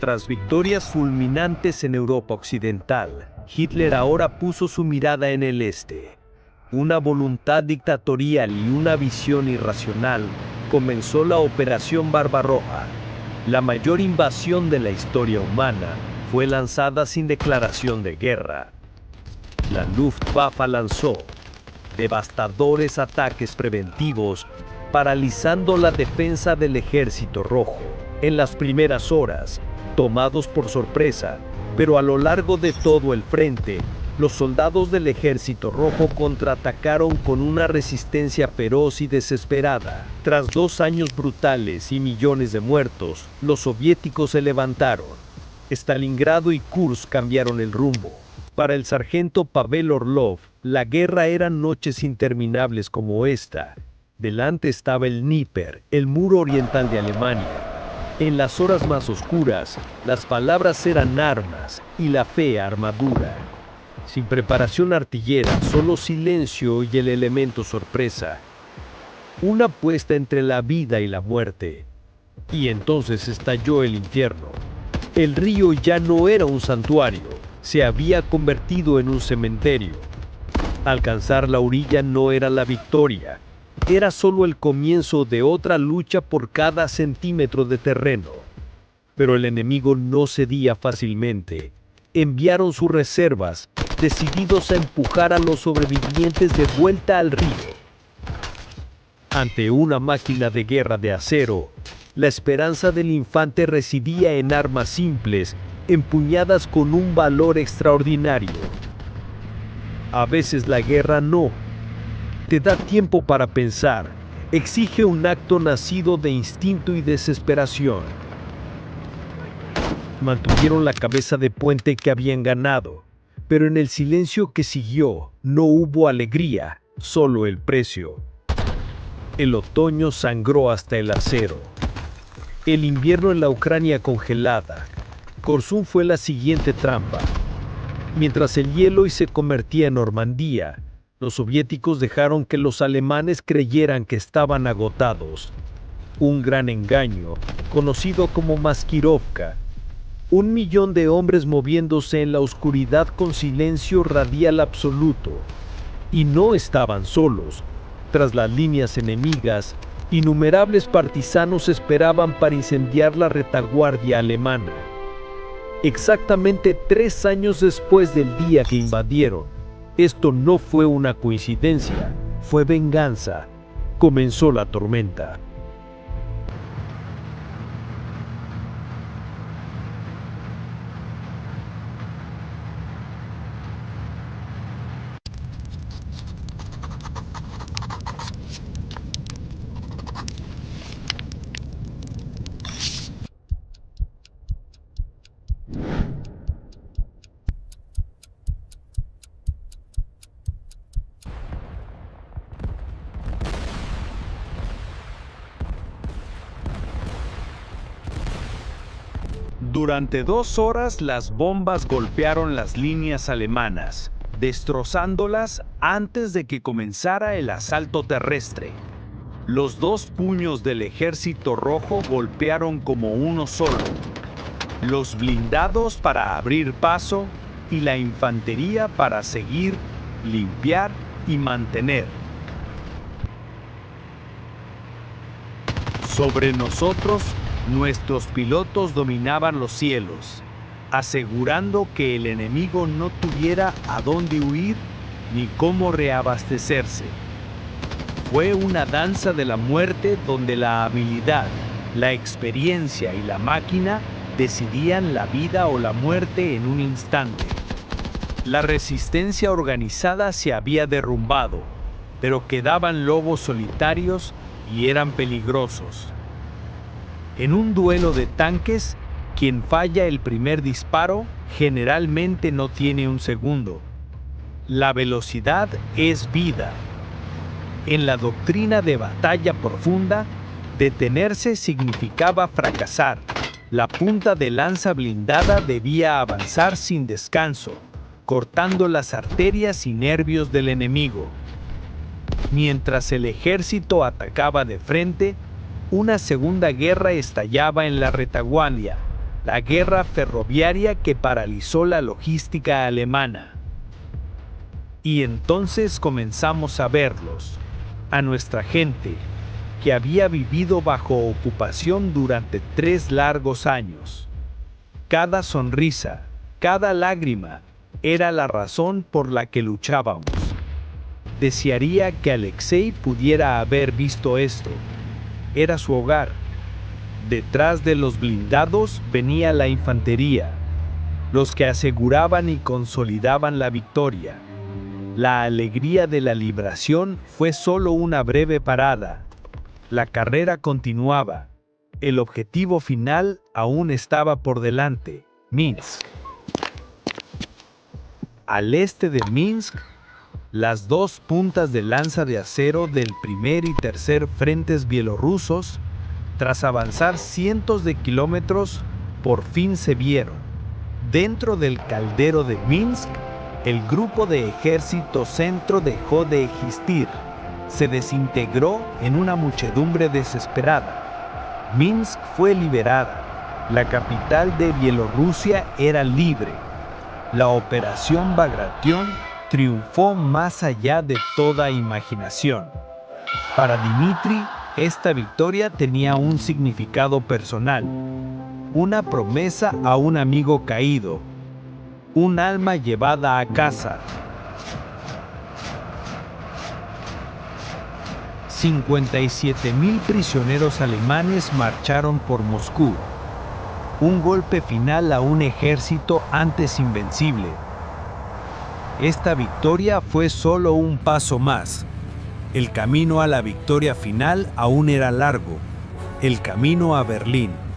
Tras victorias fulminantes en Europa Occidental, Hitler ahora puso su mirada en el este. Una voluntad dictatorial y una visión irracional comenzó la Operación Barbarroja. La mayor invasión de la historia humana fue lanzada sin declaración de guerra. La Luftwaffe lanzó devastadores ataques preventivos, paralizando la defensa del Ejército Rojo. En las primeras horas, tomados por sorpresa, pero a lo largo de todo el frente, los soldados del Ejército Rojo contraatacaron con una resistencia feroz y desesperada. Tras 2 años brutales y millones de muertos, los soviéticos se levantaron. Stalingrado y Kursk cambiaron el rumbo. Para el sargento Pavel Orlov, la guerra eran noches interminables como esta. Delante estaba el Dnieper, el muro oriental de Alemania. En las horas más oscuras, las palabras eran armas y la fe armadura. Sin preparación artillera, solo silencio y el elemento sorpresa. Una apuesta entre la vida y la muerte. Y entonces estalló el infierno. El río ya no era un santuario, se había convertido en un cementerio. Alcanzar la orilla no era la victoria, era solo el comienzo de otra lucha por cada centímetro de terreno. Pero el enemigo no cedía fácilmente. Enviaron sus reservas, decididos a empujar a los sobrevivientes de vuelta al río. Ante una máquina de guerra de acero, la esperanza del infante residía en armas simples, empuñadas con un valor extraordinario. A veces la guerra no te da tiempo para pensar, exige un acto nacido de instinto y desesperación. Mantuvieron la cabeza de puente que habían ganado, pero en el silencio que siguió no hubo alegría, solo el precio. El otoño sangró hasta el acero. El invierno en la Ucrania congelada. Korsun fue la siguiente trampa. Mientras el hielo se convertía en Normandía, los soviéticos dejaron que los alemanes creyeran que estaban agotados. Un gran engaño, conocido como Maskirovka. 1 millón de hombres moviéndose en la oscuridad con silencio radial absoluto. Y no estaban solos. Tras las líneas enemigas, innumerables partisanos esperaban para incendiar la retaguardia alemana. Exactamente 3 años después del día que invadieron. Esto no fue una coincidencia, fue venganza. Comenzó la tormenta. Durante 2 horas las bombas golpearon las líneas alemanas, destrozándolas antes de que comenzara el asalto terrestre. Los 2 puños del Ejército Rojo golpearon como uno solo. Los blindados para abrir paso y la infantería para seguir, limpiar y mantener. Sobre nosotros, nuestros pilotos dominaban los cielos, asegurando que el enemigo no tuviera a dónde huir ni cómo reabastecerse. Fue una danza de la muerte donde la habilidad, la experiencia y la máquina decidían la vida o la muerte en un instante. La resistencia organizada se había derrumbado, pero quedaban lobos solitarios y eran peligrosos. En un duelo de tanques, quien falla el primer disparo generalmente no tiene un segundo. La velocidad es vida. En la doctrina de batalla profunda, detenerse significaba fracasar. La punta de lanza blindada debía avanzar sin descanso, cortando las arterias y nervios del enemigo. Mientras el ejército atacaba de frente, una segunda guerra estallaba en la retaguardia. la guerra ferroviaria que paralizó la logística alemana. Y entonces comenzamos a verlos, a nuestra gente, que había vivido bajo ocupación durante 3 largos años. Cada sonrisa, cada lágrima, era la razón por la que luchábamos. Desearía que Alexei pudiera haber visto esto. Era su hogar. Detrás de los blindados venía la infantería, los que aseguraban y consolidaban la victoria. La alegría de la liberación fue solo una breve parada. La carrera continuaba. El objetivo final aún estaba por delante: Minsk. Al este de Minsk, las 2 puntas de lanza de acero del primer y tercer frentes bielorrusos, tras avanzar cientos de kilómetros, por fin se vieron. Dentro del caldero de Minsk, el grupo de ejército centro dejó de existir. Se desintegró en una muchedumbre desesperada. Minsk fue liberada. La capital de Bielorrusia era libre. La operación Bagration triunfó más allá de toda imaginación. Para Dmitri, esta victoria tenía un significado personal, una promesa a un amigo caído, un alma llevada a casa. 57.000 prisioneros alemanes marcharon por Moscú. Un golpe final a un ejército antes invencible. Esta victoria fue solo un paso más. El camino a la victoria final aún era largo. El camino a Berlín.